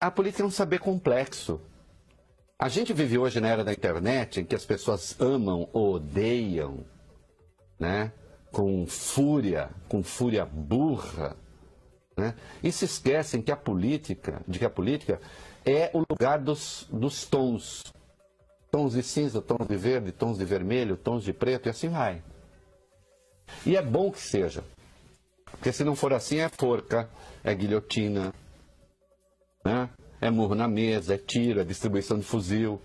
a política é um saber complexo. A gente vive hoje na era da internet em que as pessoas amam ou odeiam, né? Com fúria burra, né? E se esquecem que a política é o lugar dos tons. Tons de cinza, tons de verde, tons de vermelho, tons de preto e assim vai. E é bom que seja. Porque se não for assim é forca, é guilhotina, né? É murro na mesa, é tiro, é distribuição de fuzil.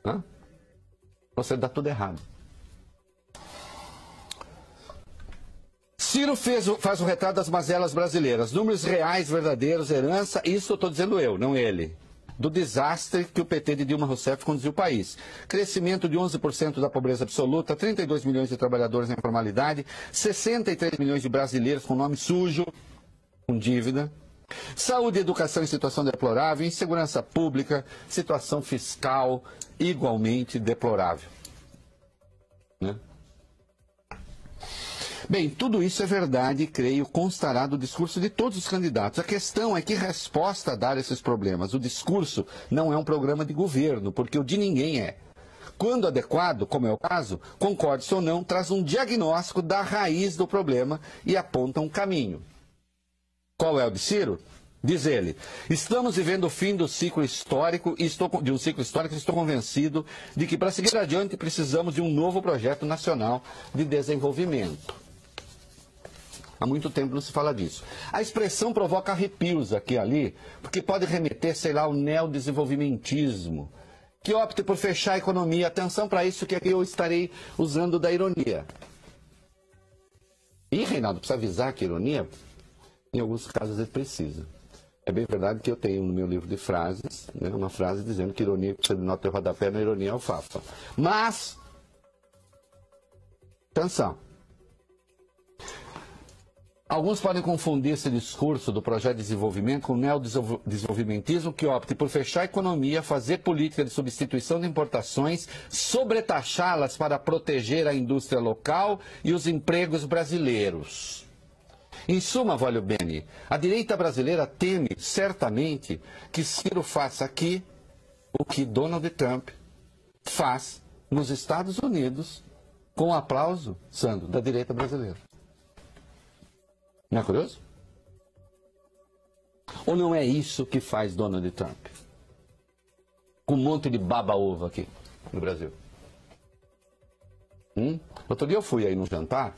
Né? Você dá tudo errado. Ciro faz o retrato das mazelas brasileiras. Números reais, verdadeiros, herança, isso eu estou dizendo eu, não ele. Do desastre que o PT de Dilma Rousseff conduziu o país. Crescimento de 11% da pobreza absoluta, 32 milhões de trabalhadores na informalidade, 63 milhões de brasileiros com nome sujo, com dívida. Saúde e educação em situação deplorável, insegurança pública, situação fiscal igualmente deplorável. Né? Bem, tudo isso é verdade e, creio, constará do discurso de todos os candidatos. A questão é que resposta a dar a esses problemas. O discurso não é um programa de governo, porque o de ninguém é. Quando adequado, como é o caso, concorde-se ou não, traz um diagnóstico da raiz do problema e aponta um caminho. Qual é o de Ciro? Diz ele, estamos vivendo o fim do ciclo histórico e estou convencido de que para seguir adiante precisamos de um novo projeto nacional de desenvolvimento. Há muito tempo não se fala disso. A expressão provoca arrepios aqui e ali, porque pode remeter, sei lá, ao neodesenvolvimentismo, que opte por fechar a economia. Atenção para isso que aqui eu estarei usando da ironia. E, Reinaldo, precisa avisar que ironia, em alguns casos, é precisa. É bem verdade que eu tenho no meu livro de frases, né, uma frase dizendo que ironia que você nota o rodapé, não é ironia, é alfafa. Mas, atenção. Alguns podem confundir esse discurso do projeto de desenvolvimento com o neodesenvolvimentismo que opte por fechar a economia, fazer política de substituição de importações, sobretaxá-las para proteger a indústria local e os empregos brasileiros. Em suma, Voglio Bene, a direita brasileira teme certamente que Ciro faça aqui o que Donald Trump faz nos Estados Unidos com o aplauso, Sandro, da direita brasileira. Não é curioso? Ou não é isso que faz Donald Trump? Com um monte de baba-ovo aqui no Brasil. Outro dia eu fui aí num jantar.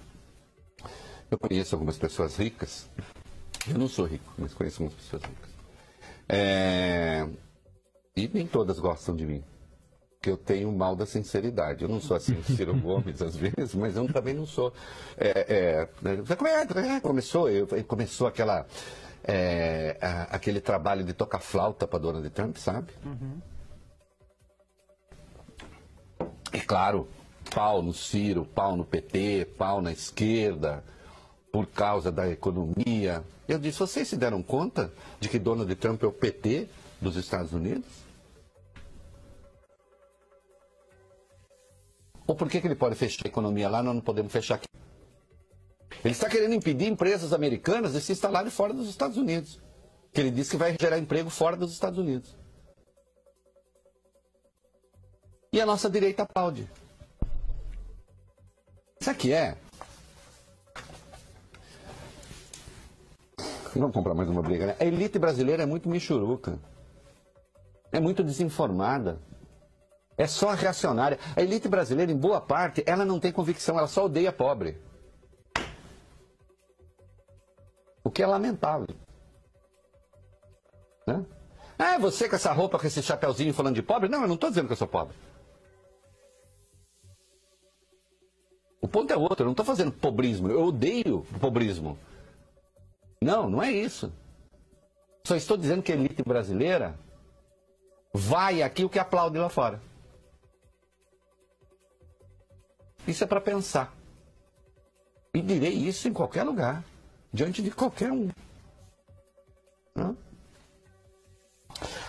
Eu conheço algumas pessoas ricas. Eu não sou rico, mas conheço algumas pessoas ricas. E nem todas gostam de mim. Porque eu tenho o mal da sinceridade. Eu não sou assim, Ciro Gomes, às vezes, mas eu também não sou. Começou aquele trabalho de tocar flauta para Donald Trump, sabe? Uhum. E claro, pau no Ciro, pau no PT, pau na esquerda, por causa da economia. Eu disse, vocês se deram conta de que Donald Trump é o PT dos Estados Unidos? Ou por que ele pode fechar a economia lá, nós não podemos fechar aqui? Ele está querendo impedir empresas americanas de se instalarem fora dos Estados Unidos. Que ele disse que vai gerar emprego fora dos Estados Unidos. E a nossa direita aplaude. Sabe o que é? Vamos comprar mais uma briga, né? A elite brasileira é muito michuruca. É muito desinformada. É só reacionária. A elite brasileira, em boa parte, ela não tem convicção, ela só odeia pobre. O que é lamentável. Né? Ah, você com essa roupa, com esse chapeuzinho falando de pobre? Não, eu não estou dizendo que eu sou pobre. O ponto é outro, eu não estou fazendo pobrismo, eu odeio o pobrismo. Não, não é isso. Só estou dizendo que a elite brasileira vai aqui o que aplaude lá fora. Isso é para pensar. E direi isso em qualquer lugar, diante de qualquer um. Não?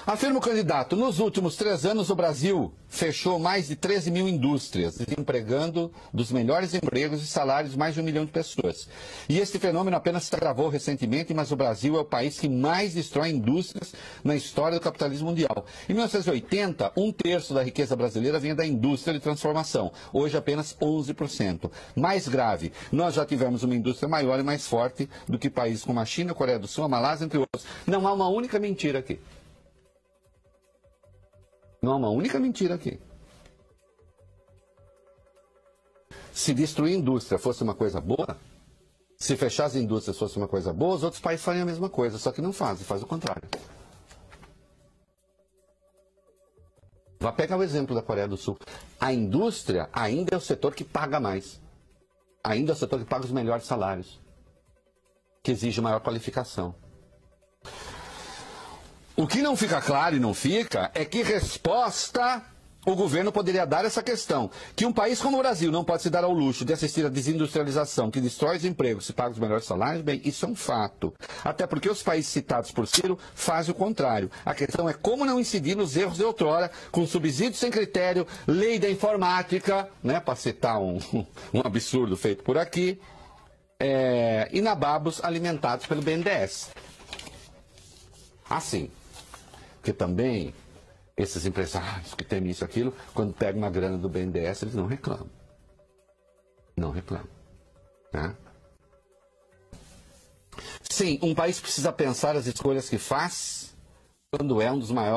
Afirma o candidato, nos últimos 3 anos o Brasil fechou mais de 13 mil indústrias, desempregando dos melhores empregos e salários mais de 1 milhão de pessoas. E este fenômeno apenas se agravou recentemente, mas o Brasil é o país que mais destrói indústrias na história do capitalismo mundial. Em 1980, 1/3 da riqueza brasileira vinha da indústria de transformação. Hoje apenas 11%. Mais grave, nós já tivemos uma indústria maior e mais forte do que países como a China, a Coreia do Sul, a Malásia, entre outros. Não há uma única mentira aqui. Não há uma única mentira aqui. Se destruir a indústria fosse uma coisa boa, se fechar as indústrias fosse uma coisa boa, os outros países fariam a mesma coisa, só que não fazem, faz o contrário. Vá pegar o exemplo da Coreia do Sul. A indústria ainda é o setor que paga mais. Ainda é o setor que paga os melhores salários, que exige maior qualificação. O que não fica claro e não fica é que resposta o governo poderia dar a essa questão. Que um país como o Brasil não pode se dar ao luxo de assistir à desindustrialização que destrói os empregos e paga os melhores salários, bem, isso é um fato. Até porque os países citados por Ciro fazem o contrário. A questão é como não incidir nos erros de outrora, com subsídios sem critério, lei da informática, né, para citar um absurdo feito por aqui, e nababos alimentados pelo BNDES. Assim. Porque também, esses empresários que temem isso e aquilo, quando pegam uma grana do BNDES, eles não reclamam. Não reclamam. Né? Sim, um país precisa pensar as escolhas que faz quando é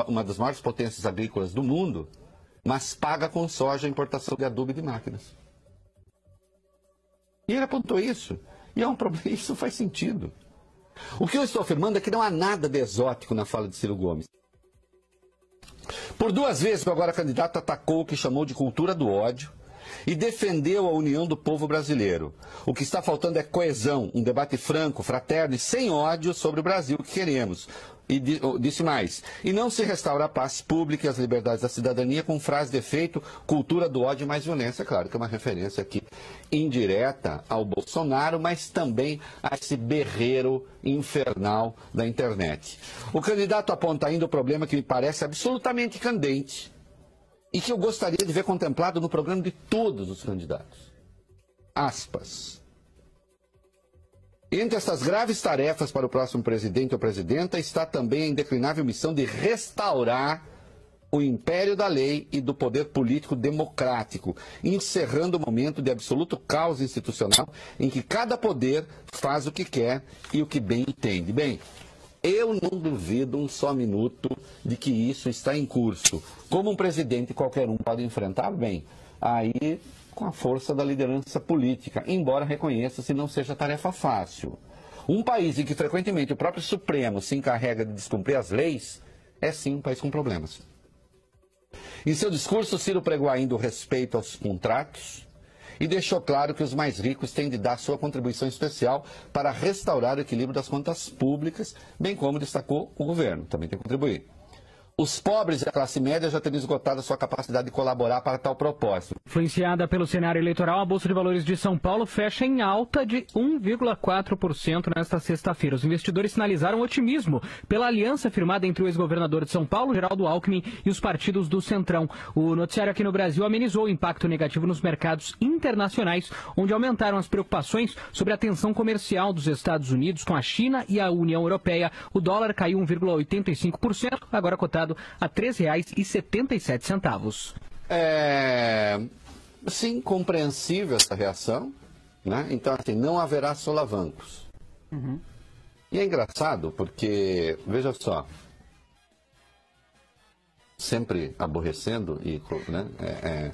uma das maiores potências agrícolas do mundo, mas paga com soja a importação de adubo e de máquinas. E ele apontou isso. E é um problema, isso faz sentido. O que eu estou afirmando é que não há nada de exótico na fala de Ciro Gomes. Por 2 vezes o agora candidato atacou o que chamou de cultura do ódio e defendeu a união do povo brasileiro. O que está faltando é coesão, um debate franco, fraterno e sem ódio sobre o Brasil que queremos. E disse mais, e não se restaura a paz pública e as liberdades da cidadania com frase de efeito, cultura do ódio e mais violência. Claro que é uma referência aqui indireta ao Bolsonaro, mas também a esse berreiro infernal da internet. O candidato aponta ainda o problema que me parece absolutamente candente e que eu gostaria de ver contemplado no programa de todos os candidatos. Aspas. Entre essas graves tarefas para o próximo presidente ou presidenta está também a indeclinável missão de restaurar o império da lei e do poder político democrático, encerrando o momento de absoluto caos institucional em que cada poder faz o que quer e o que bem entende. Bem, eu não duvido um só minuto de que isso está em curso. Como um presidente qualquer um pode enfrentar, bem, aí com a força da liderança política, embora reconheça-se não seja tarefa fácil. Um país em que frequentemente o próprio Supremo se encarrega de descumprir as leis, é sim um país com problemas. Em seu discurso, Ciro pregou ainda o respeito aos contratos e deixou claro que os mais ricos têm de dar sua contribuição especial para restaurar o equilíbrio das contas públicas, bem como destacou o governo, também tem que contribuir. Os pobres e a classe média já teriam esgotado a sua capacidade de colaborar para tal propósito. Influenciada pelo cenário eleitoral, a Bolsa de Valores de São Paulo fecha em alta de 1,4% nesta sexta-feira. Os investidores sinalizaram otimismo pela aliança firmada entre o ex-governador de São Paulo, Geraldo Alckmin, e os partidos do Centrão. O noticiário aqui no Brasil amenizou o impacto negativo nos mercados internacionais, onde aumentaram as preocupações sobre a tensão comercial dos Estados Unidos com a China e a União Europeia. O dólar caiu 1,85%, agora cotado a R$ 3,77. Sim, compreensível essa reação, né? Então, assim, não haverá solavancos. E é engraçado porque, veja só, sempre aborrecendo, né?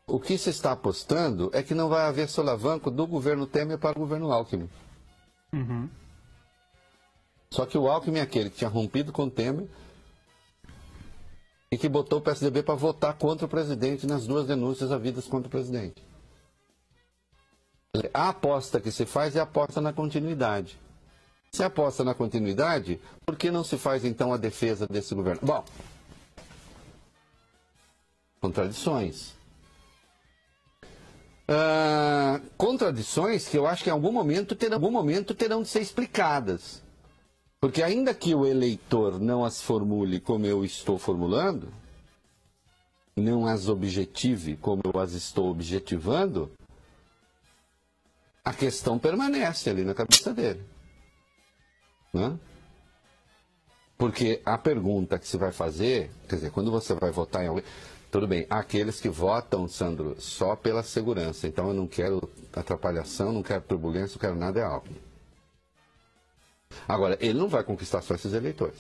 O que se está apostando é que não vai haver solavanco do governo Temer para o governo Alckmin. Só que o Alckmin é aquele que tinha rompido com o Temer e que botou o PSDB para votar contra o presidente nas 2 denúncias havidas contra o presidente. A aposta que se faz é a aposta na continuidade. Se aposta na continuidade, por que não se faz então a defesa desse governo? Bom, contradições. Contradições que eu acho que em algum momento terão de ser explicadas. Porque ainda que o eleitor não as formule como eu estou formulando, não as objetive como eu as estou objetivando, a questão permanece ali na cabeça dele. Né? Porque a pergunta que se vai fazer, quer dizer, quando você vai votar em alguém... Tudo bem, há aqueles que votam, Sandro, só pela segurança. Então eu não quero atrapalhação, não quero turbulência, não quero nada, é Alckmin. Agora, ele não vai conquistar só esses eleitores.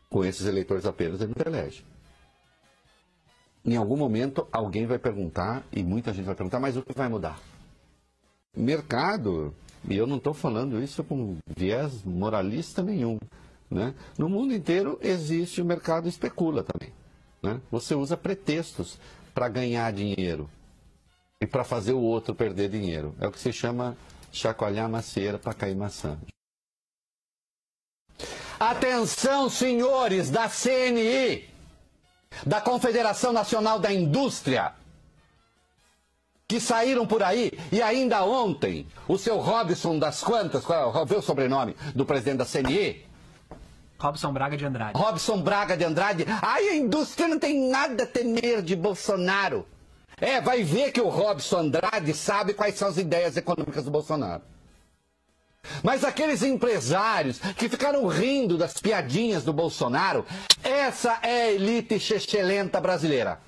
Com esses eleitores apenas ele não elege. Em algum momento alguém vai perguntar, e muita gente vai perguntar, mas o que vai mudar? Mercado, e eu não estou falando isso com viés moralista nenhum, né? No mundo inteiro existe o mercado especula também. Né? Você usa pretextos para ganhar dinheiro e para fazer o outro perder dinheiro. É o que se chama chacoalhar macieira para cair maçã. Atenção, senhores da CNI, da Confederação Nacional da Indústria, que saíram por aí e ainda ontem o seu Robson das Quantas, qual é o sobrenome do presidente da CNI? Robson Braga de Andrade. Robson Braga de Andrade. Ai, a indústria não tem nada a temer de Bolsonaro. Vai ver que o Robson Andrade sabe quais são as ideias econômicas do Bolsonaro. Mas aqueles empresários que ficaram rindo das piadinhas do Bolsonaro, essa é a elite chechelenta brasileira.